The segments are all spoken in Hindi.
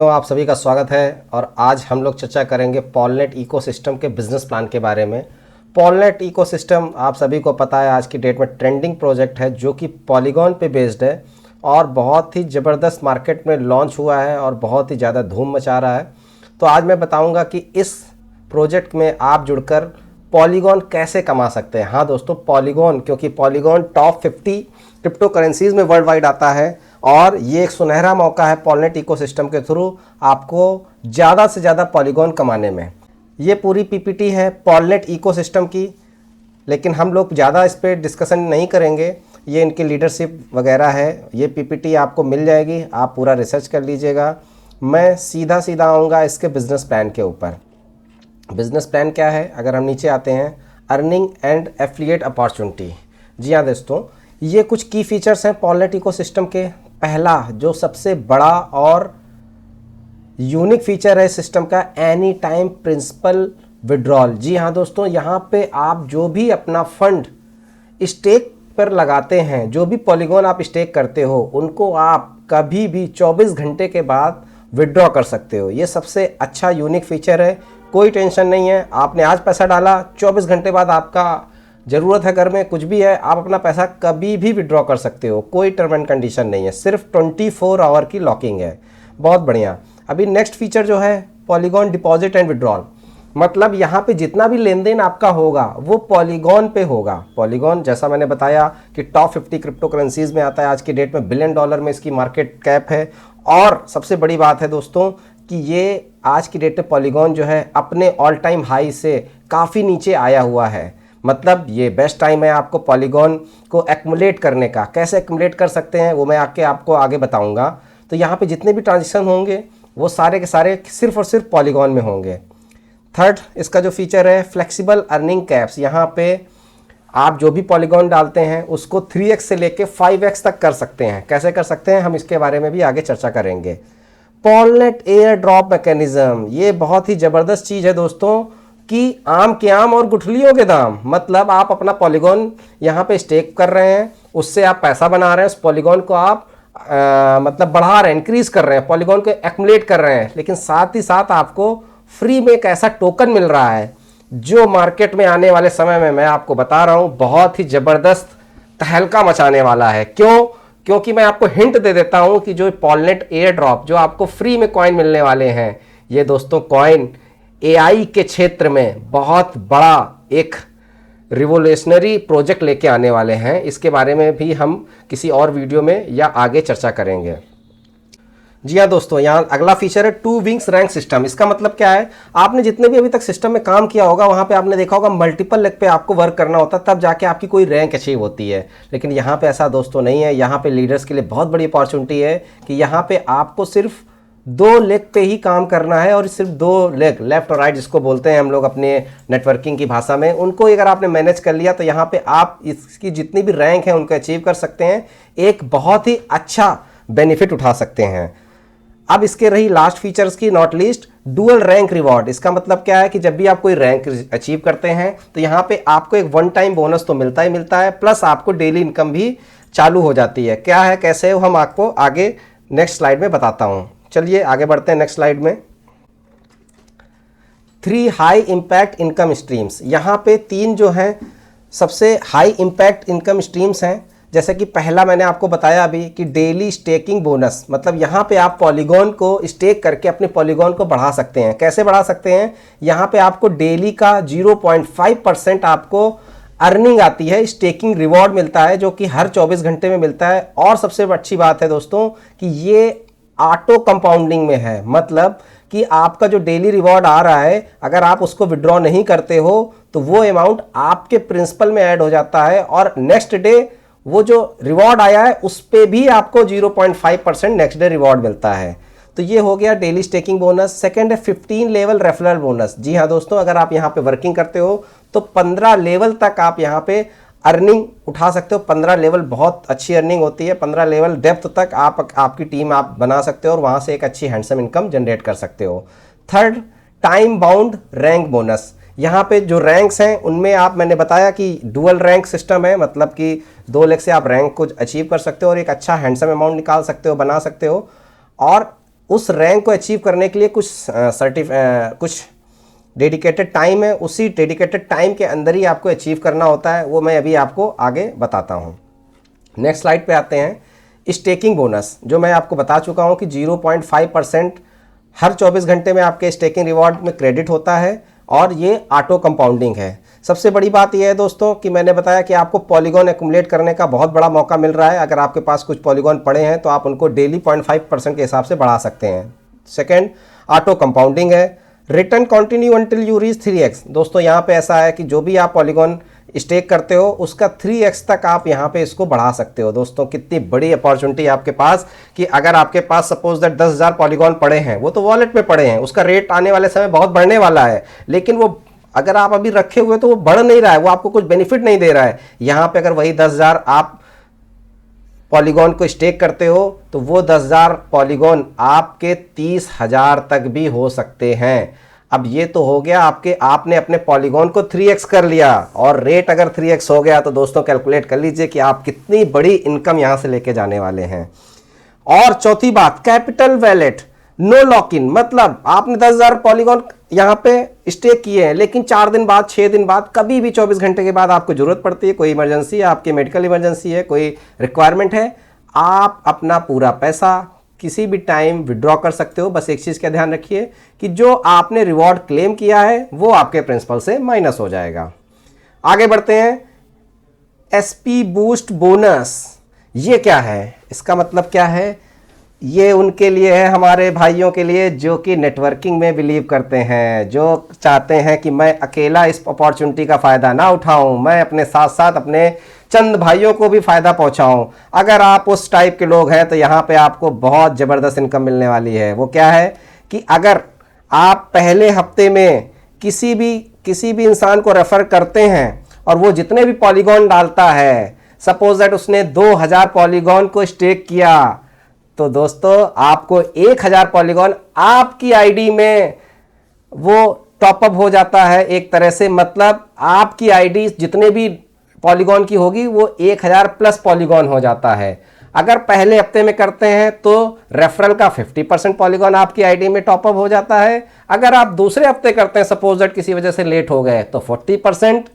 तो आप सभी का स्वागत है और आज हम लोग चर्चा करेंगे पॉलनेट इकोसिस्टम के बिजनेस प्लान के बारे में। पॉलनेट इकोसिस्टम आप सभी को पता है आज की डेट में ट्रेंडिंग प्रोजेक्ट है जो कि पॉलीगॉन पे बेस्ड है और बहुत ही ज़बरदस्त मार्केट में लॉन्च हुआ है और बहुत ही ज़्यादा धूम मचा रहा है। तो आज मैं बताऊंगा कि इस प्रोजेक्ट में आप जुड़कर पॉलीगॉन कैसे कमा सकते हैं। हाँ दोस्तों, पॉलीगॉन, क्योंकि पॉलीगॉन टॉप 50 क्रिप्टो करेंसीज में वर्ल्ड वाइड आता है और ये एक सुनहरा मौका है पॉलनेट इकोसिस्टम के थ्रू आपको ज़्यादा से ज़्यादा पॉलीगॉन कमाने में। ये पूरी पीपीटी है पॉलनेट इकोसिस्टम की, लेकिन हम लोग ज़्यादा इस पर डिस्कशन नहीं करेंगे। ये इनकी लीडरशिप वगैरह है, ये पीपीटी आपको मिल जाएगी, आप पूरा रिसर्च कर लीजिएगा। मैं सीधा आऊँगा इसके बिज़नेस प्लान के ऊपर। बिज़नेस प्लान क्या है, अगर हम नीचे आते हैं, अर्निंग एंड एफिलिएट अपॉर्चुनिटी। जी हाँ दोस्तों, ये कुछ की फीचर्स हैं पॉलनेट इकोसिस्टम के। पहला जो सबसे बड़ा और यूनिक फीचर है सिस्टम का, एनी टाइम प्रिंसिपल विड्रॉल। जी हाँ दोस्तों, यहाँ पे आप जो भी अपना फंड स्टेक पर लगाते हैं, जो भी पॉलीगॉन आप स्टेक करते हो, उनको आप कभी भी 24 घंटे के बाद विड्रॉ कर सकते हो। ये सबसे अच्छा यूनिक फीचर है। कोई टेंशन नहीं है, आपने आज पैसा डाला, 24 घंटे बाद आपका ज़रूरत है घर में कुछ भी है, आप अपना पैसा कभी भी विड्रॉ कर सकते हो। कोई टर्म एंड कंडीशन नहीं है, सिर्फ 24 आवर की लॉकिंग है। बहुत बढ़िया। अभी नेक्स्ट फीचर जो है पॉलीगॉन डिपॉजिट एंड विड्रॉल, मतलब यहाँ पे जितना भी लेन देन आपका होगा वो पॉलीगॉन पे होगा। पॉलीगॉन जैसा मैंने बताया कि टॉप 50 क्रिप्टो करेंसीज में आता है, आज की डेट में $1 बिलियन में इसकी मार्केट कैप है। और सबसे बड़ी बात है दोस्तों कि ये आज की डेट में पॉलीगॉन जो है अपने ऑल टाइम हाई से काफ़ी नीचे आया हुआ है। मतलब ये बेस्ट टाइम है आपको पॉलीगॉन को एक्मुलेट करने का। कैसे एक्मुलेट कर सकते हैं वो मैं आपको आगे बताऊंगा। तो यहाँ पे जितने भी ट्रांजेक्शन होंगे वो सारे के सारे सिर्फ और सिर्फ पॉलीगॉन में होंगे। थर्ड, इसका जो फीचर है फ्लेक्सिबल अर्निंग कैप्स। यहाँ पे आप जो भी पॉलीगॉन डालते हैं उसको 3x से लेके 5x तक कर सकते हैं। कैसे कर सकते हैं हम इसके बारे में भी आगे चर्चा करेंगे। पॉलनेट एयर ड्रॉप मैकेनिज्म, ये बहुत ही ज़बरदस्त चीज़ है दोस्तों कि आम के आम और गुठलियों के दाम। मतलब आप अपना पॉलीगॉन यहाँ पे स्टेक कर रहे हैं, उससे आप पैसा बना रहे हैं, उस पॉलीगॉन को आप मतलब बढ़ा रहे हैं, इंक्रीज कर रहे हैं, पॉलीगॉन को एक्मुलेट कर रहे हैं, लेकिन साथ ही साथ आपको फ्री में एक ऐसा टोकन मिल रहा है जो मार्केट में आने वाले समय में मैं आपको बता रहा हूँ बहुत ही ज़बरदस्त तहलका मचाने वाला है। क्यों? क्योंकि मैं आपको हिंट दे देता हूँ कि जो पॉलनेट एयर ड्रॉप जो आपको फ्री में कॉइन मिलने वाले हैं, ये दोस्तों कॉइन एआई के क्षेत्र में बहुत बड़ा एक रिवोल्यूशनरी प्रोजेक्ट लेके आने वाले हैं। इसके बारे में भी हम किसी और वीडियो में या आगे चर्चा करेंगे। जी हाँ दोस्तों, यहाँ अगला फीचर है 2 विंग्स रैंक सिस्टम। इसका मतलब क्या है, आपने जितने भी अभी तक सिस्टम में काम किया होगा वहाँ पे आपने देखा होगा मल्टीपल लेग पे आपको वर्क करना होता है, तब जाके आपकी कोई रैंक अचीव होती है। लेकिन यहाँ पे ऐसा दोस्तों नहीं है। यहाँ पे लीडर्स के लिए बहुत बड़ी अपॉर्चुनिटी है कि यहाँ पे आपको सिर्फ 2 लेग पे ही काम करना है और सिर्फ 2 लेग, लेफ्ट और राइट जिसको बोलते हैं हम लोग अपने नेटवर्किंग की भाषा में, उनको अगर आपने मैनेज कर लिया तो यहाँ पे आप इसकी जितनी भी रैंक है उनको अचीव कर सकते हैं। एक बहुत ही अच्छा बेनिफिट उठा सकते हैं। अब इसके रही लास्ट फीचर्स की, not least, dual rank reward. इसका मतलब क्या है कि जब भी आप कोई रैंक अचीव करते हैं तो यहाँ पे आपको एक 1 टाइम बोनस तो मिलता ही मिलता है, प्लस आपको डेली इनकम भी चालू हो जाती है। क्या है, कैसे है, हम आपको आगे नेक्स्ट स्लाइड में बताता हूँ। चलिए आगे बढ़ते हैं नेक्स्ट स्लाइड में। 3 हाई इम्पैक्ट इनकम स्ट्रीम्स। यहाँ पे 3 जो हैं सबसे हाई इम्पैक्ट इनकम स्ट्रीम्स हैं। जैसे कि पहला मैंने आपको बताया अभी कि डेली स्टेकिंग बोनस, मतलब यहाँ पे आप पॉलीगॉन को स्टेक करके अपने पॉलीगॉन को बढ़ा सकते हैं। कैसे बढ़ा सकते हैं, यहाँ पे आपको डेली का 0.5% आपको अर्निंग आती है, स्टेकिंग रिवॉर्ड मिलता है जो कि हर 24 घंटे में मिलता है। और सबसे अच्छी बात है दोस्तों कि ये ऑटो कंपाउंडिंग में है, मतलब कि आपका जो डेली रिवॉर्ड आ रहा है अगर आप उसको विड्रॉ नहीं करते हो तो वो अमाउंट आपके प्रिंसिपल में ऐड हो जाता है और नेक्स्ट डे वो जो रिवॉर्ड आया है उस पे भी आपको 0.5% नेक्स्ट डे रिवॉर्ड मिलता है। तो ये हो गया डेली स्टेकिंग बोनस। सेकंड है 15 लेवल रेफरल बोनस। जी हाँ दोस्तों, अगर आप यहाँ पे वर्किंग करते हो तो 15 लेवल तक आप यहाँ पे अर्निंग उठा सकते हो। 15 लेवल बहुत अच्छी अर्निंग होती है। 15 लेवल डेप्थ तक आपकी टीम आप बना सकते हो और वहाँ से एक अच्छी हैंडसम इनकम जनरेट कर सकते हो। Third, time bound rank bonus. यहाँ पे जो रैंक्स हैं उनमें मैंने बताया कि डुअल रैंक सिस्टम है, मतलब कि 2 लेग से आप रैंक को अचीव कर सकते हो और एक अच्छा हैंडसम अमाउंट निकाल सकते हो, बना सकते हो। और उस रैंक को अचीव करने के लिए कुछ डेडिकेटेड टाइम है, उसी डेडिकेटेड टाइम के अंदर ही आपको अचीव करना होता है। वो मैं अभी आपको आगे बताता हूँ। नेक्स्ट स्लाइड पे आते हैं। स्टेकिंग बोनस, जो मैं आपको बता चुका हूँ कि 0.5% हर 24 घंटे में आपके स्टेकिंग रिवॉर्ड में क्रेडिट होता है और ये ऑटो कंपाउंडिंग है। सबसे बड़ी बात यह है दोस्तों कि मैंने बताया कि आपको पॉलीगॉन एक्युमुलेट करने का बहुत बड़ा मौका मिल रहा है। अगर आपके पास कुछ पॉलीगॉन पड़े हैं तो आप उनको डेली 0.5% के हिसाब से बढ़ा सकते हैं। सेकेंड, ऑटो कंपाउंडिंग है। Return continue until you reach 3x। दोस्तों यहाँ पे ऐसा है कि जो भी आप पॉलीगॉन स्टेक करते हो उसका 3x तक आप यहाँ पे इसको बढ़ा सकते हो। दोस्तों कितनी बड़ी अपॉर्चुनिटी आपके पास कि अगर आपके पास सपोज दैट 10,000 पॉलीगॉन पड़े हैं, वो तो वॉलेट में पड़े हैं, उसका रेट आने वाले समय बहुत बढ़ने वाला है, लेकिन वो अगर आप अभी रखे हुए तो वो बढ़ नहीं रहा है, वो आपको कुछ बेनिफिट नहीं दे रहा है। यहाँ पे अगर वही 10,000 आप पॉलीगॉन को स्टेक करते हो तो वो 10,000 पॉलीगॉन आपके 30,000 तक भी हो सकते हैं। अब ये तो हो गया आपने अपने पॉलीगॉन को 3x कर लिया, और रेट अगर 3x हो गया तो दोस्तों कैलकुलेट कर लीजिए कि आप कितनी बड़ी इनकम यहां से लेके जाने वाले हैं। और चौथी बात, capital wallet, no lock in, मतलब आपने 10,000 पॉलीगॉन यहां पे स्टेक किए हैं, लेकिन 4 दिन बाद 6 दिन बाद कभी भी 24 घंटे के बाद आपको जरूरत पड़ती है, कोई इमरजेंसी है, आपकी मेडिकल इमरजेंसी है, कोई रिक्वायरमेंट है, आप अपना पूरा पैसा किसी भी टाइम विड्रॉ कर सकते हो। बस एक चीज़ का ध्यान रखिए कि जो आपने रिवॉर्ड क्लेम किया है वो आपके प्रिंसिपल से माइनस हो जाएगा। आगे बढ़ते हैं। एसपी बूस्ट बोनस, ये क्या है, इसका मतलब क्या है? ये उनके लिए है, हमारे भाइयों के लिए जो कि नेटवर्किंग में बिलीव करते हैं, जो चाहते हैं कि मैं अकेला इस अपॉर्चुनिटी का फ़ायदा ना उठाऊं, मैं अपने साथ साथ अपने चंद भाइयों को भी फ़ायदा पहुंचाऊं। अगर आप उस टाइप के लोग हैं तो यहाँ पे आपको बहुत ज़बरदस्त इनकम मिलने वाली है। वो क्या है कि अगर आप पहले हफ्ते में किसी भी इंसान को रेफ़र करते हैं और वो जितने भी पॉलीगॉन डालता है, सपोज दैट उसने 2,000 पॉलीगॉन को स्टेक किया, तो दोस्तों आपको 1,000 पॉलीगॉन आपकी आईडी में वो टॉपअप हो जाता है एक तरह से। मतलब आपकी आईडी जितने भी पॉलीगॉन की होगी वो 1,000 प्लस पॉलीगॉन हो जाता है। अगर पहले हफ्ते में करते हैं तो रेफरल का 50% पॉलीगॉन आपकी आईडी में टॉपअप हो जाता है। अगर आप दूसरे हफ्ते करते हैं, सपोज दैट किसी वजह से लेट हो गए, तो 40%,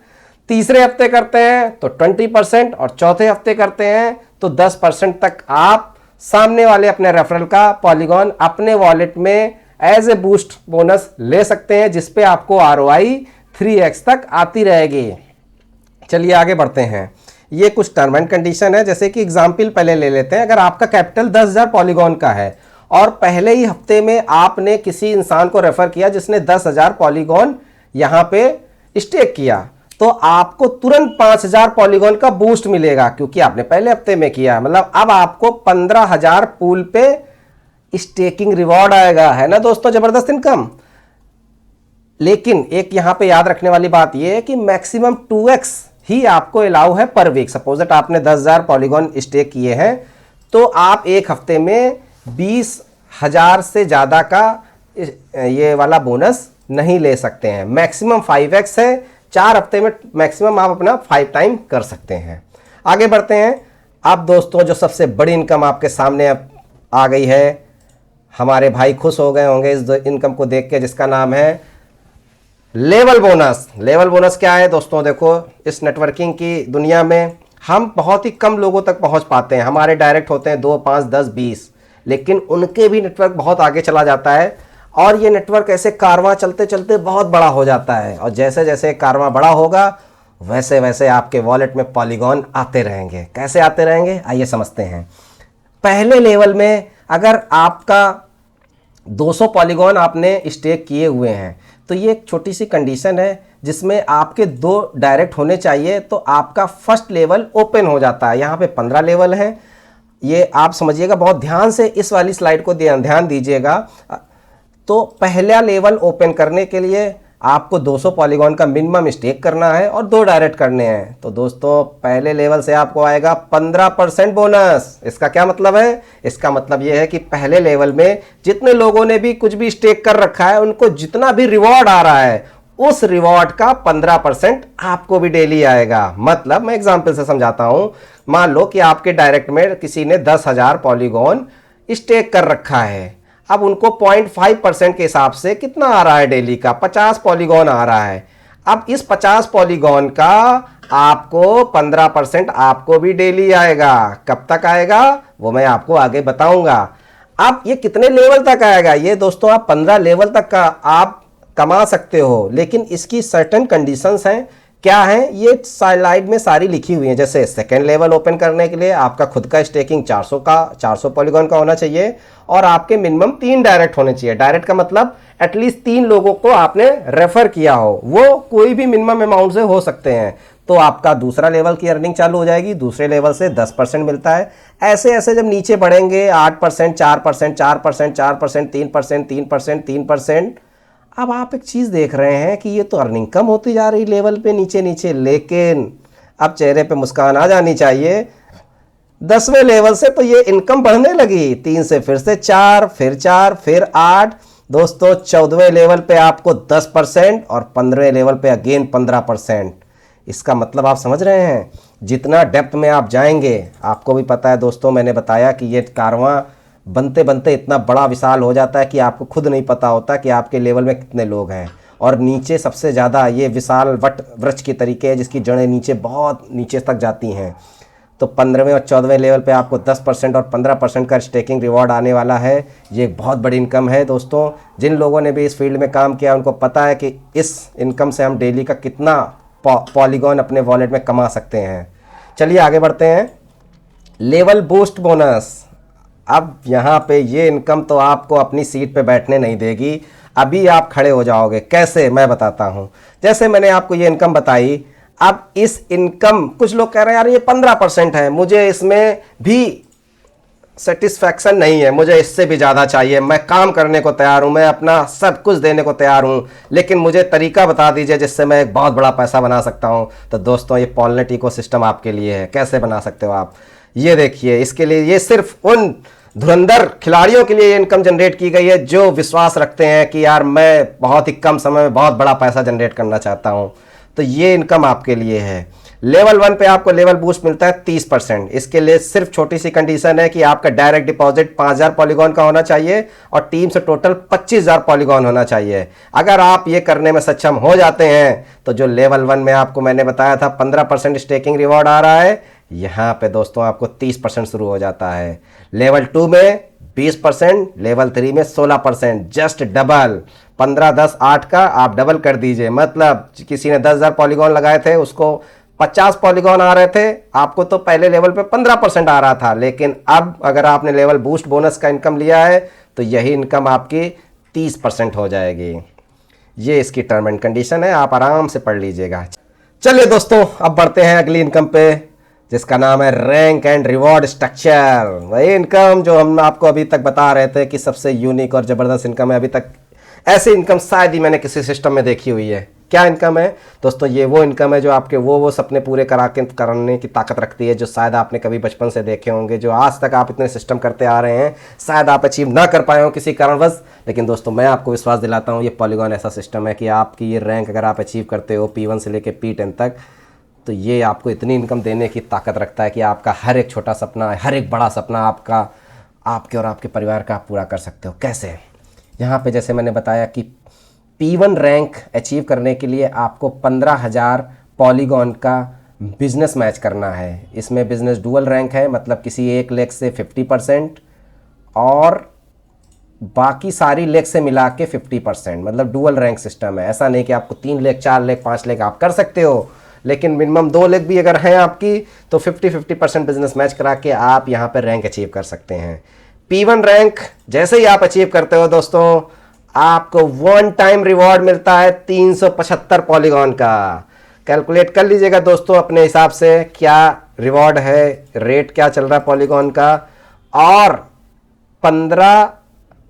तीसरे हफ्ते करते हैं तो 20%, और चौथे हफ्ते करते हैं तो 10% तक आप सामने वाले अपने रेफरल का पॉलीगॉन अपने वॉलेट में एज ए बूस्ट बोनस ले सकते हैं, जिसपे आपको ROI 3x तक आती रहेगी। चलिए आगे बढ़ते हैं। ये कुछ टर्म एंड कंडीशन है, जैसे कि एग्जाम्पल पहले ले लेते हैं। अगर आपका कैपिटल 10,000 पॉलीगॉन का है और पहले ही हफ्ते में आपने किसी इंसान को रेफर किया जिसने 10,000 पॉलीगॉन यहां पे स्टेक किया, तो आपको तुरंत 5,000 पॉलीगॉन का बूस्ट मिलेगा, क्योंकि आपने पहले हफ्ते में किया। मतलब अब आपको 15,000 पूल पे स्टेकिंग रिवॉर्ड आएगा, है ना दोस्तों, जबरदस्त इनकम। लेकिन एक यहां पे याद रखने वाली बात यह है कि मैक्सिमम 2x ही आपको अलाउ है पर वीक। सपोज दैट आपने 10,000 पॉलीगॉन स्टेक किए हैं तो आप एक हफ्ते में 20,000 से ज़्यादा का ये वाला बोनस नहीं ले सकते हैं। मैक्सिमम 5x है, 4 हफ्ते में मैक्सिमम आप अपना 5 टाइम कर सकते हैं। आगे बढ़ते हैं। अब दोस्तों जो सबसे बड़ी इनकम आपके सामने आ गई है, हमारे भाई खुश हो गए होंगे इस इनकम को देख के, जिसका नाम है लेवल बोनस। लेवल बोनस क्या है दोस्तों? देखो, इस नेटवर्किंग की दुनिया में हम बहुत ही कम लोगों तक पहुंच पाते हैं। हमारे डायरेक्ट होते हैं 2, 5, 10, 20, लेकिन उनके भी नेटवर्क बहुत आगे चला जाता है और ये नेटवर्क ऐसे कारवां चलते चलते बहुत बड़ा हो जाता है। और जैसे जैसे कारवां बड़ा होगा वैसे वैसे आपके वॉलेट में पॉलीगॉन आते रहेंगे। कैसे आते रहेंगे, आइए समझते हैं। पहले लेवल में अगर आपका 200 पॉलीगॉन आपने स्टेक किए हुए हैं तो ये एक छोटी सी कंडीशन है जिसमें आपके 2 डायरेक्ट होने चाहिए, तो आपका फर्स्ट लेवल ओपन हो जाता है। यहाँ पे 15 लेवल हैं, ये आप समझिएगा, बहुत ध्यान से इस वाली स्लाइड को ध्यान दीजिएगा। तो पहला लेवल ओपन करने के लिए आपको 200 पॉलीगॉन का मिनिमम स्टेक करना है और 2 डायरेक्ट करने हैं। तो दोस्तों पहले लेवल से आपको आएगा 15% बोनस। इसका क्या मतलब है? इसका मतलब यह है कि पहले लेवल में जितने लोगों ने भी कुछ भी स्टेक कर रखा है उनको जितना भी रिवॉर्ड आ रहा है उस रिवॉर्ड का 15% आपको भी डेली आएगा। मतलब मैं एग्जाम्पल से समझाता हूं। मान लो कि आपके डायरेक्ट में किसी ने 10,000 पॉलीगॉन स्टेक कर रखा है। अब उनको 0.5% के हिसाब से कितना आ रहा है डेली का, 50 पॉलीगॉन आ रहा है। अब इस 50 पॉलीगॉन का आपको 15% आपको भी डेली आएगा। कब तक आएगा वो मैं आपको आगे बताऊंगा। अब ये कितने लेवल तक आएगा, ये दोस्तों आप 15 लेवल तक का आप कमा सकते हो, लेकिन इसकी सर्टेन कंडीशंस हैं। क्या है, ये स्लाइड में सारी लिखी हुई है। जैसे सेकेंड लेवल ओपन करने के लिए आपका खुद का स्टेकिंग 400 पॉलीगॉन का होना चाहिए, और आपके मिनिमम 3 डायरेक्ट होने चाहिए। डायरेक्ट का मतलब एटलीस्ट 3 लोगों को आपने रेफर किया हो, वो कोई भी मिनिमम अमाउंट से हो सकते हैं। तो आपका दूसरा लेवल की अर्निंग चालू हो जाएगी। दूसरे लेवल से 10% मिलता है। ऐसे ऐसे जब नीचे बढ़ेंगे 8%, 4%, 4%, 4%, 3%, 3%, 3%। अब आप एक चीज़ देख रहे हैं कि ये तो अर्निंग कम होती जा रही लेवल पे नीचे नीचे, लेकिन अब चेहरे पे मुस्कान आ जानी चाहिए। 10वें लेवल से तो ये इनकम बढ़ने लगी, 3 से फिर से 4, फिर 4, फिर 8। दोस्तों 14वें लेवल पे आपको 10% और 15वें लेवल पे अगेन 15%। इसका मतलब आप समझ रहे हैं, जितना डेप्थ में आप जाएंगे, आपको भी पता है दोस्तों, मैंने बताया कि ये कारवां बनते बनते इतना बड़ा विशाल हो जाता है कि आपको खुद नहीं पता होता कि आपके लेवल में कितने लोग हैं। और नीचे सबसे ज़्यादा ये विशाल वट वृक्ष के तरीके है जिसकी जड़ें नीचे बहुत नीचे तक जाती हैं। तो 15वें और 14वें लेवल पे आपको 10% और 15% का स्टेकिंग रिवॉर्ड आने वाला है। ये एक बहुत बड़ी इनकम है दोस्तों। जिन लोगों ने भी इस फील्ड में काम किया उनको पता है कि इस इनकम से हम डेली का कितना पॉलीगॉन अपने वॉलेट में कमा सकते हैं। चलिए आगे बढ़ते हैं। Level boost bonus. अब यहाँ पे ये इनकम तो आपको अपनी सीट पे बैठने नहीं देगी, अभी आप खड़े हो जाओगे। कैसे, मैं बताता हूँ। जैसे मैंने आपको ये इनकम बताई, अब इस इनकम, कुछ लोग कह रहे हैं यार ये 15% है, मुझे इसमें भी सेटिस्फैक्शन नहीं है, मुझे इससे भी ज़्यादा चाहिए, मैं काम करने को तैयार हूँ, मैं अपना सब कुछ देने को तैयार हूँ, लेकिन मुझे तरीका बता दीजिए जिससे मैं एक बहुत बड़ा पैसा बना सकता हूँ। तो दोस्तों ये पॉलनेट इकोसिस्टम आपके लिए है। कैसे बना सकते हो आप, ये देखिए। इसके लिए ये सिर्फ उन धुरंधर खिलाड़ियों के लिए इनकम जनरेट की गई है जो विश्वास रखते हैं कि यार मैं बहुत ही कम समय में बहुत बड़ा पैसा जनरेट करना चाहता हूँ। तो ये इनकम आपके लिए है। लेवल 1 पे आपको लेवल बूस्ट मिलता है 30%। इसके लिए सिर्फ छोटी सी कंडीशन है कि आपका डायरेक्ट डिपॉजिट 5000 पॉलीगॉन का होना चाहिए और टीम से टोटल 25000 पॉलीगॉन होना चाहिए। अगर आप ये करने में सक्षम हो जाते हैं तो जो लेवल 1 में आपको मैंने बताया था 15% स्टेकिंग रिवॉर्ड आ रहा है, यहाँ पे दोस्तों आपको 30% शुरू हो जाता है। लेवल 2 में 20%, लेवल 3 में 16%, जस्ट डबल। 15, 10, 8 का आप डबल कर दीजिए। मतलब किसी ने 10,000 पॉलीगॉन लगाए थे, उसको 50 पॉलीगॉन आ रहे थे, आपको तो पहले लेवल पे 15% आ रहा था, लेकिन अब अगर आपने लेवल बूस्ट बोनस का इनकम लिया है तो यही इनकम आपकी 30% हो जाएगी। ये इसकी टर्म एंड कंडीशन है, आप आराम से पढ़ लीजिएगा। चलिए दोस्तों अब बढ़ते हैं अगली इनकम पे, जिसका नाम है रैंक एंड रिवॉर्ड स्ट्रक्चर। वही इनकम जो हम आपको अभी तक बता रहे थे कि सबसे यूनिक और ज़बरदस्त इनकम है। अभी तक ऐसी इनकम शायद ही मैंने किसी सिस्टम में देखी हुई है। क्या इनकम है दोस्तों, ये वो इनकम है जो आपके वो सपने पूरे करने की ताकत रखती है, जो शायद आपने कभी बचपन से देखे होंगे, जो आज तक आप इतने सिस्टम करते आ रहे हैं, शायद आप अचीव ना कर पाए हो किसी कारणवश। लेकिन दोस्तों मैं आपको विश्वास दिलाता हूँ, ये पॉलीगॉन ऐसा सिस्टम है कि आपकी ये रैंक अगर आप अचीव करते हो P1 से लेकर P10 तक, तो ये आपको इतनी इनकम देने की ताकत रखता है कि आपका हर एक छोटा सपना, हर एक बड़ा सपना आपका, आपके और आपके परिवार का आप पूरा कर सकते हो। कैसे, यहाँ पे जैसे मैंने बताया कि P1 रैंक अचीव करने के लिए आपको 15,000 पॉलीगॉन का बिजनेस मैच करना है। इसमें बिजनेस डुअल रैंक है, मतलब किसी एक लेग से 50% और बाकी सारी लेग से मिला के 50%, मतलब डुअल रैंक सिस्टम है। ऐसा नहीं कि आपको 3 लेग, 4 लेग, 5 लेग आप कर सकते हो, लेकिन मिनिमम 2 लेग भी अगर हैं आपकी तो 50% बिजनेस मैच करा के आप यहाँ पर रैंक अचीव कर सकते हैं। P1 रैंक जैसे ही आप अचीव करते हो दोस्तों, आपको 1 टाइम रिवॉर्ड मिलता है 375 पॉलीगॉन का। कैलकुलेट कर लीजिएगा दोस्तों अपने हिसाब से क्या रिवॉर्ड है, रेट क्या चल रहा है पॉलीगॉन का। और 15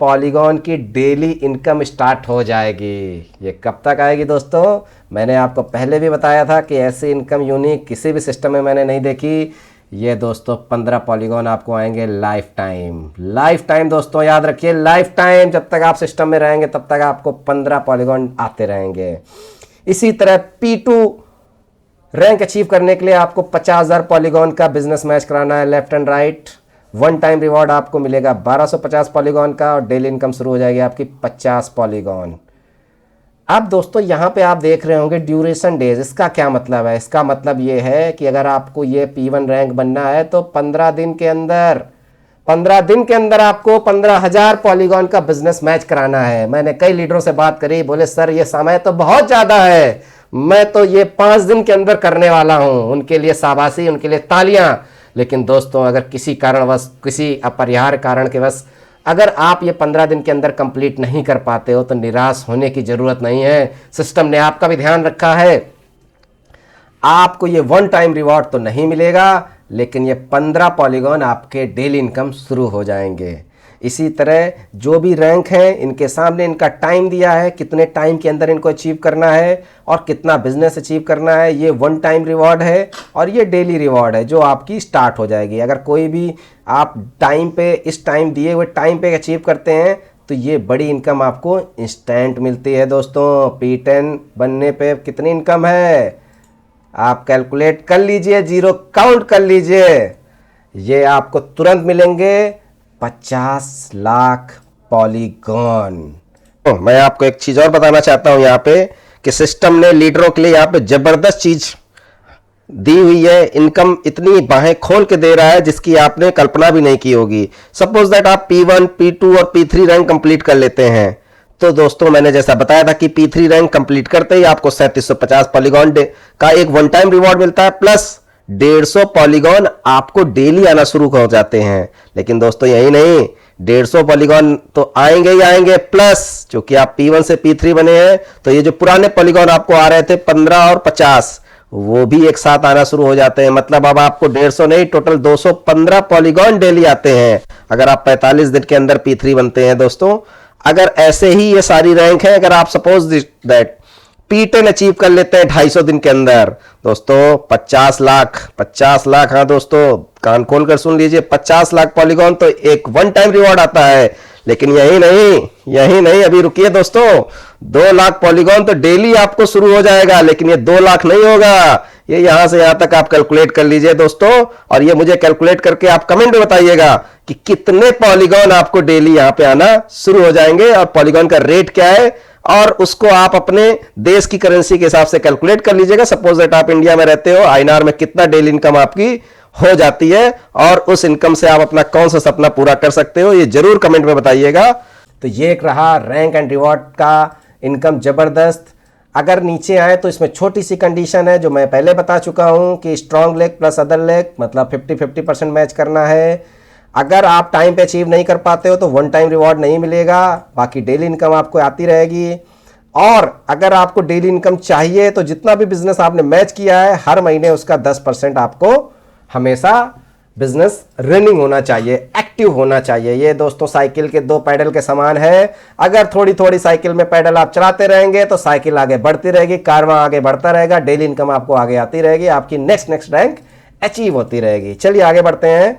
पॉलीगॉन की डेली इनकम स्टार्ट हो जाएगी। ये कब तक आएगी दोस्तों, मैंने आपको पहले भी बताया था कि ऐसी इनकम यूनिक किसी भी सिस्टम में मैंने नहीं देखी। ये दोस्तों 15 पॉलीगॉन आपको आएंगे लाइफ टाइम। लाइफ टाइम दोस्तों याद रखिए, लाइफ टाइम जब तक आप सिस्टम में रहेंगे तब तक आपको 15 पॉलीगॉन आते रहेंगे। इसी तरह P2 रैंक अचीव करने के लिए आपको 50,000 पॉलीगॉन का बिजनेस मैच कराना है left and right. One time reward आपको मिलेगा 1250 पॉलीगॉन का और डेली इनकम शुरू हो जाएगी आपकी 50 पॉलीगॉन। अब दोस्तों यहाँ पे आप देख रहे होंगे ड्यूरेशन डेज। इसका क्या मतलब है? इसका मतलब ये है कि अगर आपको ये P1 रैंक बनना है तो 15 दिन के अंदर आपको 15,000 पॉलीगॉन का बिजनेस मैच कराना है। मैंने कई लीडरों से बात करी, बोले सर ये समय तो बहुत ज़्यादा है, मैं तो ये 5 दिन के अंदर करने वाला हूँ। उनके लिए शाबाशी, उनके लिए तालियां। लेकिन दोस्तों अगर किसी कारणवश, किसी अपरिहार्य कारण के वश अगर आप ये 15 दिन के अंदर कंप्लीट नहीं कर पाते हो तो निराश होने की ज़रूरत नहीं है। सिस्टम ने आपका भी ध्यान रखा है। आपको ये वन टाइम रिवॉर्ड तो नहीं मिलेगा, लेकिन ये 15 पॉलीगॉन आपके डेली इनकम शुरू हो जाएंगे। इसी तरह जो भी रैंक हैं इनके सामने इनका टाइम दिया है, कितने टाइम के अंदर इनको अचीव करना है और कितना बिजनेस अचीव करना है। ये वन टाइम रिवॉर्ड है और ये डेली रिवॉर्ड है जो आपकी स्टार्ट हो जाएगी। अगर कोई भी आप टाइम पे, इस टाइम दिए हुए टाइम पे अचीव करते हैं तो ये बड़ी इनकम आपको इंस्टेंट मिलती है। दोस्तों P10 बनने पे कितनी इनकम है आप कैलकुलेट कर लीजिए, जीरो काउंट कर लीजिए। ये आपको तुरंत मिलेंगे 50 लाख पॉलीगॉन। तो मैं आपको एक चीज और बताना चाहता हूं यहाँ पे कि सिस्टम ने लीडरों के लिए यहाँ पे जबरदस्त चीज दी हुई है। इनकम इतनी बाहें खोल के दे रहा है जिसकी आपने कल्पना भी नहीं की होगी। सपोज दैट आप P1, P2 और P3 रैंक कंप्लीट कर लेते हैं तो दोस्तों मैंने जैसा बताया था कि P3 रैंक कंप्लीट करते ही आपको 3750 पॉलीगॉन का एक वन टाइम रिवॉर्ड मिलता है, प्लस 150 पॉलीगॉन आपको डेली आना शुरू हो जाते हैं। लेकिन दोस्तों यही नहीं, 150 पॉलीगॉन तो आएंगे ही आएंगे, प्लस चूंकि आप P1 से P3 बने हैं तो ये जो पुराने पॉलीगॉन आपको आ रहे थे 15 और 50 वो भी एक साथ आना शुरू हो जाते हैं। मतलब अब आपको 150 नहीं, टोटल 215 पॉलीगॉन डेली आते हैं अगर आप 45 दिन के अंदर P3 बनते हैं। दोस्तों अगर ऐसे ही ये सारी रैंक है, अगर आप सपोज दैट P10 अचीव कर लेते हैं 250 दिन के अंदर, दोस्तों 50 लाख, हाँ दोस्तों कान खोलकर सुन लीजिए, 50 लाख पॉलीगॉन तो एक वन टाइम रिवॉर्ड आता है। लेकिन यही नहीं, अभी रुकिए दोस्तों, 2 लाख पॉलीगॉन तो डेली आपको शुरू हो जाएगा। लेकिन ये 2 लाख नहीं होगा, ये यहां से यहां तक आप कैलकुलेट कर लीजिए दोस्तों, और ये मुझे कैलकुलेट करके आप कमेंट में बताइएगा कि कितने पॉलीगॉन आपको डेली यहां पे आना शुरू हो जाएंगे और पॉलीगॉन का रेट क्या है, और उसको आप अपने देश की करेंसी के हिसाब से कैलकुलेट कर लीजिएगा। सपोज दैट आप इंडिया में रहते हो, INR में कितना डेली इनकम आपकी हो जाती है और उस इनकम से आप अपना कौन सा सपना पूरा कर सकते हो, ये जरूर कमेंट में बताइएगा। तो ये एक रहा रैंक एंड रिवॉर्ड का इनकम जबरदस्त। अगर नीचे आए तो इसमें छोटी सी कंडीशन है जो मैं पहले बता चुका हूं कि strong leg plus other leg, मतलब 50-50% मैच करना है। अगर आप टाइम पे अचीव नहीं कर पाते हो तो वन टाइम रिवॉर्ड नहीं मिलेगा, बाकी डेली इनकम आपको आती रहेगी। और अगर आपको डेली इनकम चाहिए तो जितना भी बिजनेस आपने मैच किया है हर महीने उसका 10% आपको हमेशा बिजनेस रनिंग होना चाहिए, एक्टिव होना चाहिए। ये दोस्तों साइकिल के 2 पैडल के समान है। अगर थोड़ी थोड़ी साइकिल में पैडल आप चलाते रहेंगे तो साइकिल आगे बढ़ती रहेगी, कारवां आगे बढ़ता रहेगा, डेली इनकम आपको आगे आती रहेगी, आपकी नेक्स्ट रैंक अचीव होती रहेगी। चलिए आगे बढ़ते हैं।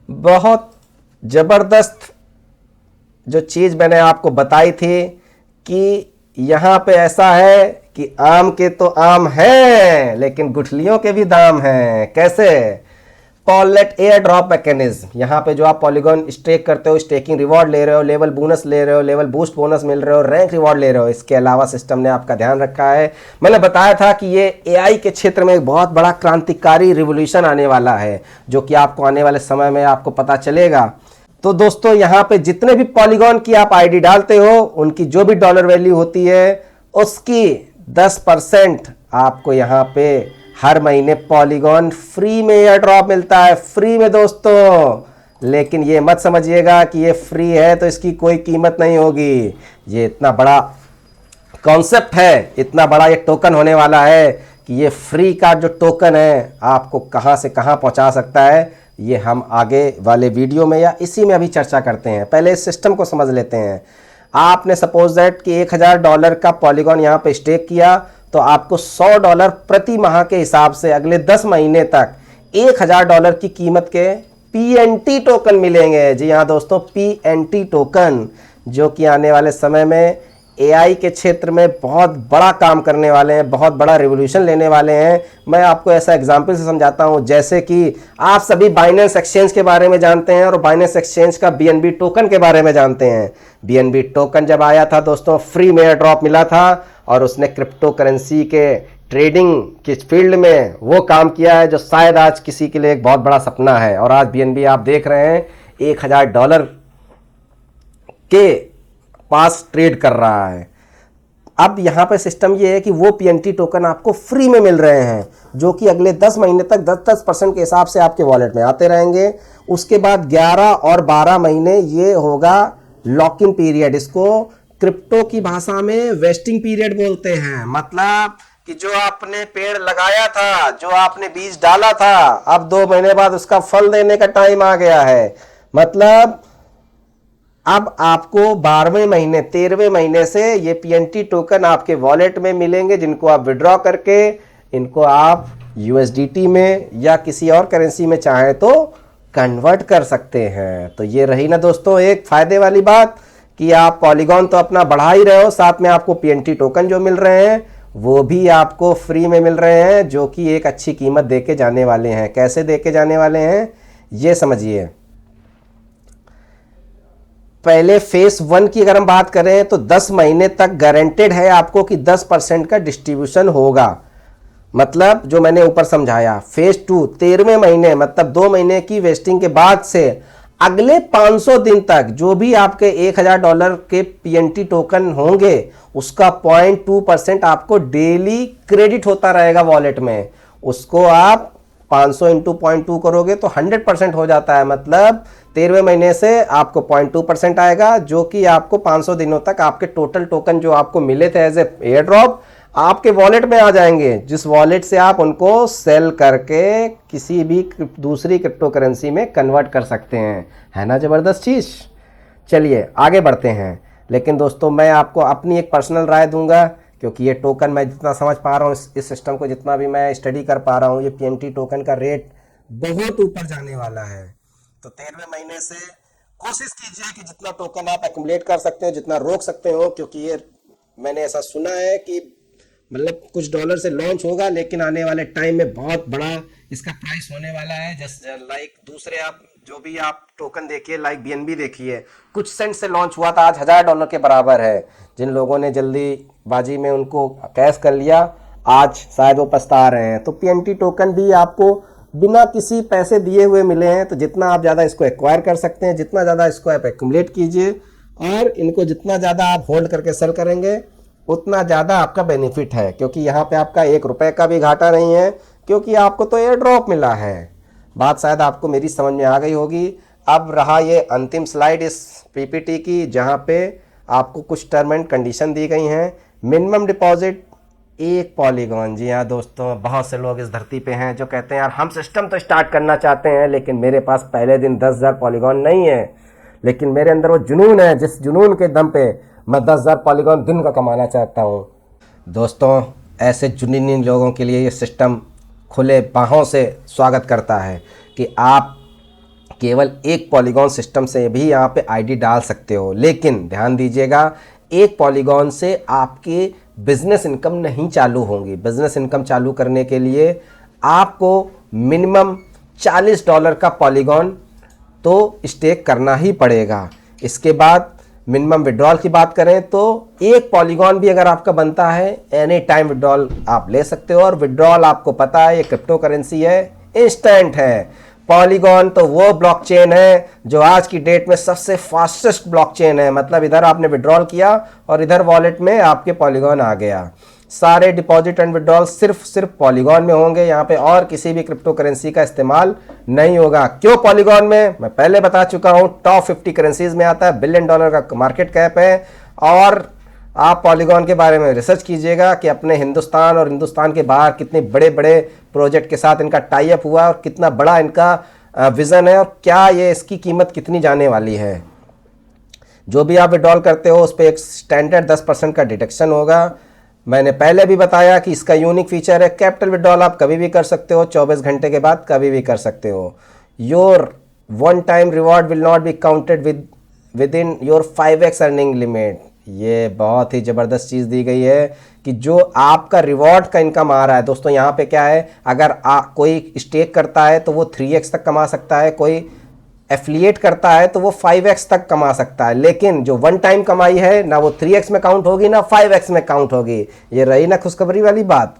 बहुत जबरदस्त जो चीज मैंने आपको बताई थी कि यहां पे ऐसा है कि आम के तो आम हैं लेकिन गुठलियों के भी दाम हैं। कैसे? पॉलेट एयर ड्रॉप मैकेनिज्म। यहाँ पे जो आप पॉलीगॉन स्टेक करते हो, स्टेकिंग रिवॉर्ड ले रहे हो, लेवल बोनस ले रहे हो, लेवल बूस्ट बोनस मिल रहे हो, रैंक रिवॉर्ड ले रहे हो। इसके अलावा सिस्टम ने आपका ध्यान रखा है। मैंने बताया था कि ये AI के क्षेत्र में एक बहुत बड़ा क्रांतिकारी रिवोल्यूशन आने वाला है जो कि आपको आने वाले समय में आपको पता चलेगा। तो दोस्तों यहाँ पे जितने भी पॉलीगॉन की आप ID डालते हो उनकी जो भी डॉलर वैल्यू होती है उसकी 10% आपको यहाँ पे हर महीने पॉलीगॉन फ्री में एयर ड्रॉप मिलता है, फ्री में दोस्तों। लेकिन ये मत समझिएगा कि ये फ्री है तो इसकी कोई कीमत नहीं होगी। ये इतना बड़ा कॉन्सेप्ट है, इतना बड़ा ये टोकन होने वाला है कि ये फ्री का जो टोकन है आपको कहां से कहां पहुंचा सकता है, ये हम आगे वाले वीडियो में या इसी में अभी चर्चा करते हैं। पहले इस सिस्टम को समझ लेते हैं। आपने सपोज दैट कि $1000 का पॉलीगॉन यहाँ पे स्टेक किया तो आपको $100 प्रति माह के हिसाब से अगले 10 महीने तक $1000 की कीमत के PNT टोकन मिलेंगे। जी हाँ दोस्तों, PNT टोकन, जो कि आने वाले समय में एआई के क्षेत्र में बहुत बड़ा काम करने वाले हैं, बहुत बड़ा रिवोल्यूशन लेने वाले हैं। मैं आपको ऐसा एग्जांपल से समझाता हूं, जैसे कि आप सभी बाइनेंस एक्सचेंज के बारे में जानते हैं और बाइनेंस एक्सचेंज का बीएनबी टोकन के बारे में जानते हैं। बीएनबी टोकन जब आया था दोस्तों, फ्री में एयर ड्रॉप मिला था और उसने क्रिप्टो करेंसी के ट्रेडिंग के फील्ड में वो काम किया है जो शायद आज किसी के लिए एक बहुत बड़ा सपना है। और आज बीएनबी आप देख रहे हैं $1000 के पास ट्रेड कर रहा है। अब यहाँ पे सिस्टम ये है कि वो पीएनटी टोकन आपको फ्री में मिल रहे हैं, जो कि अगले 10 महीने तक 10% के हिसाब से आपके वॉलेट में आते रहेंगे। उसके बाद 11 और 12 महीने ये होगा लॉक इन पीरियड। इसको क्रिप्टो की भाषा में वेस्टिंग पीरियड बोलते हैं। मतलब कि जो आपने पेड़ लगाया था, जो आपने बीज डाला था, अब 2 महीने बाद उसका फल देने का टाइम आ गया है। मतलब अब आपको 12वें महीने 13वें महीने से ये पीएनटी टोकन आपके वॉलेट में मिलेंगे, जिनको आप विड्रॉ करके इनको आप यूएसडीटी में या किसी और करेंसी में चाहें तो कन्वर्ट कर सकते हैं। तो ये रही ना दोस्तों एक फायदे वाली बात कि आप पॉलीगॉन तो अपना बढ़ा ही रहे हो, साथ में आपको पीएनटी टोकन जो मिल रहे हैं वो भी आपको फ्री में मिल रहे हैं, जो कि एक अच्छी कीमत देके जाने वाले हैं। कैसे देके जाने वाले हैं ये समझिए। पहले फेस 1 की अगर हम बात करें तो 10 महीने तक गारंटेड है आपको कि 10% का डिस्ट्रीब्यूशन होगा। मतलब जो मैंने ऊपर समझाया। फेज 2 13वें महीने मतलब 2 महीने की वेस्टिंग के बाद से अगले 500 दिन तक जो भी आपके $1000 के पीएनटी टोकन होंगे उसका 0.2% आपको डेली क्रेडिट होता रहेगा वॉलेट में। उसको आप 500 इंटू 0.2 करोगे तो 100% हो जाता है। मतलब 13वें महीने से आपको 0.2% आएगा, जो कि आपको 500 दिनों तक आपके टोटल टोकन जो आपको मिले थे एज ए एयर ड्रॉप आपके वॉलेट में आ जाएंगे, जिस वॉलेट से आप उनको सेल करके किसी भी दूसरी क्रिप्टो करेंसी में कन्वर्ट कर सकते हैं। है ना ज़बरदस्त चीज़। चलिए आगे बढ़ते हैं। लेकिन दोस्तों मैं आपको अपनी एक पर्सनल राय दूंगा, क्योंकि ये टोकन मैं जितना समझ पा रहा हूँ, इस सिस्टम को जितना भी मैं स्टडी कर पा रहा हूँ, ये पीएनटी टोकन का रेट बहुत ऊपर जाने वाला है। तो 13वें महीने से कोशिश कीजिए कि जितना टोकन आप एक्युमुलेट कर सकते हो, जितना रोक सकते हो, क्योंकि ये मैंने ऐसा सुना है कि मतलब कुछ डॉलर से लॉन्च होगा, लेकिन आने वाले टाइम में बहुत बड़ा इसका प्राइस होने वाला है। जस्ट लाइक दूसरे आप जो भी आप टोकन देखिए, लाइक बीएनबी देखिए, कुछ सेंट से लॉन्च हुआ था, आज $1000 के बराबर है। जिन लोगों ने जल्दीबाजी में उनको कैश कर लिया, आज शायद वो पछता रहे हैं। तो पीएनटी टोकन भी आपको बिना किसी पैसे दिए हुए मिले हैं। तो जितना आप ज़्यादा इसको एक्वायर कर सकते हैं, जितना ज़्यादा इसको आप एक्युमुलेट कीजिए और इनको जितना ज़्यादा आप होल्ड करके सेल करेंगे उतना ज़्यादा आपका बेनिफिट है, क्योंकि यहाँ पे आपका ₹1 का भी घाटा नहीं है, क्योंकि आपको तो एयर ड्रॉप मिला है। बात शायद आपको मेरी समझ में आ गई होगी। अब रहा ये अंतिम स्लाइड इस पीपीटी की, जहाँ पे आपको कुछ टर्म एंड कंडीशन दी गई हैं। Minimum deposit 1 polygon. जी हाँ दोस्तों, बहुत से लोग इस धरती पे हैं जो कहते हैं यार हम सिस्टम तो स्टार्ट करना चाहते हैं, लेकिन मेरे पास पहले दिन 10,000 पॉलीगॉन नहीं है। लेकिन मेरे अंदर वो जुनून है, जिस जुनून के दम पे मैं 10,000 पॉलीगॉन दिन का कमाना चाहता हूँ। दोस्तों ऐसे जुनूनी लोगों के लिए ये सिस्टम खुले बाहों से स्वागत करता है कि आप केवल 1 पॉलीगॉन सिस्टम से भी यहाँ पे आईडी डाल सकते हो। लेकिन ध्यान दीजिएगा, 1 पॉलीगॉन से आपके बिजनेस इनकम नहीं चालू होंगी। बिजनेस इनकम चालू करने के लिए आपको मिनिमम $40 का पॉलीगॉन तो स्टेक करना ही पड़ेगा। इसके बाद मिनिमम विड्रॉल की बात करें तो 1 पॉलीगॉन भी अगर आपका बनता है, एनी टाइम विड्रॉल आप ले सकते हो। और विड्रॉल आपको पता है ये क्रिप्टो करेंसी है, इंस्टेंट है। पॉलीगॉन तो वो ब्लॉकचेन है जो आज की डेट में सबसे फास्टेस्ट ब्लॉकचेन है। मतलब इधर आपने विड्रॉल किया और इधर वॉलेट में आपके पॉलीगॉन आ गया। सारे डिपॉजिट एंड विड्रॉल सिर्फ पॉलीगॉन में होंगे। यहाँ पे और किसी भी क्रिप्टो करेंसी का इस्तेमाल नहीं होगा। क्यों पॉलीगॉन में, मैं पहले बता चुका हूँ, टॉप 50 करेंसीज में आता है, $1 बिलियन का मार्केट कैप है। और आप पॉलीगॉन के बारे में रिसर्च कीजिएगा कि अपने हिंदुस्तान और हिंदुस्तान के बाहर कितने बड़े बड़े प्रोजेक्ट के साथ इनका टाई अप हुआ और कितना बड़ा इनका विज़न है और क्या ये इसकी कीमत कितनी जाने वाली है। जो भी आप विड्रॉल करते हो उस पर एक स्टैंडर्ड 10% का डिडक्शन होगा। मैंने पहले भी बताया कि इसका यूनिक फीचर है, कैपिटल विड्रॉल आप कभी भी कर सकते हो, 24 घंटे के बाद कभी भी कर सकते हो। Your one time reward will not be counted with in your 5x earning limit. ये बहुत ही ज़बरदस्त चीज़ दी गई है कि जो आपका रिवॉर्ड का इनकम आ रहा है दोस्तों, यहाँ पे क्या है, अगर कोई स्टेक करता है तो वो 3x तक कमा सकता है, कोई एफिलिएट करता है तो वो 5x तक कमा सकता है। लेकिन जो वन टाइम कमाई है ना वो 3x में काउंट होगी ना 5x में काउंट होगी। ये रही ना खुशखबरी वाली बात।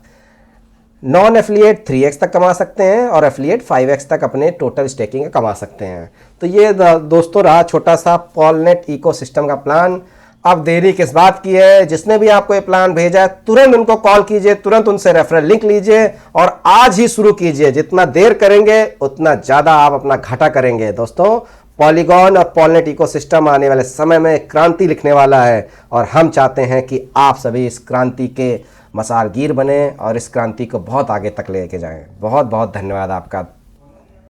नॉन एफिलिएट 3x तक कमा सकते हैं और एफिलिएट 5x तक अपने टोटल स्टेकिंग कमा सकते हैं। तो ये दोस्तों रहा छोटा सा पॉलनेट इकोसिस्टम का प्लान। अब देरी किस बात की है, जिसने भी आपको ये प्लान भेजा है तुरंत उनको कॉल कीजिए, तुरंत उनसे रेफरल लिंक लीजिए और आज ही शुरू कीजिए। जितना देर करेंगे उतना ज़्यादा आप अपना घाटा करेंगे। दोस्तों पॉलीगॉन और पॉलनेट इकोसिस्टम आने वाले समय में क्रांति लिखने वाला है और हम चाहते हैं कि आप सभी इस क्रांति के मसालगीर बने और इस क्रांति को बहुत आगे तक लेके जाएं। बहुत बहुत धन्यवाद आपका।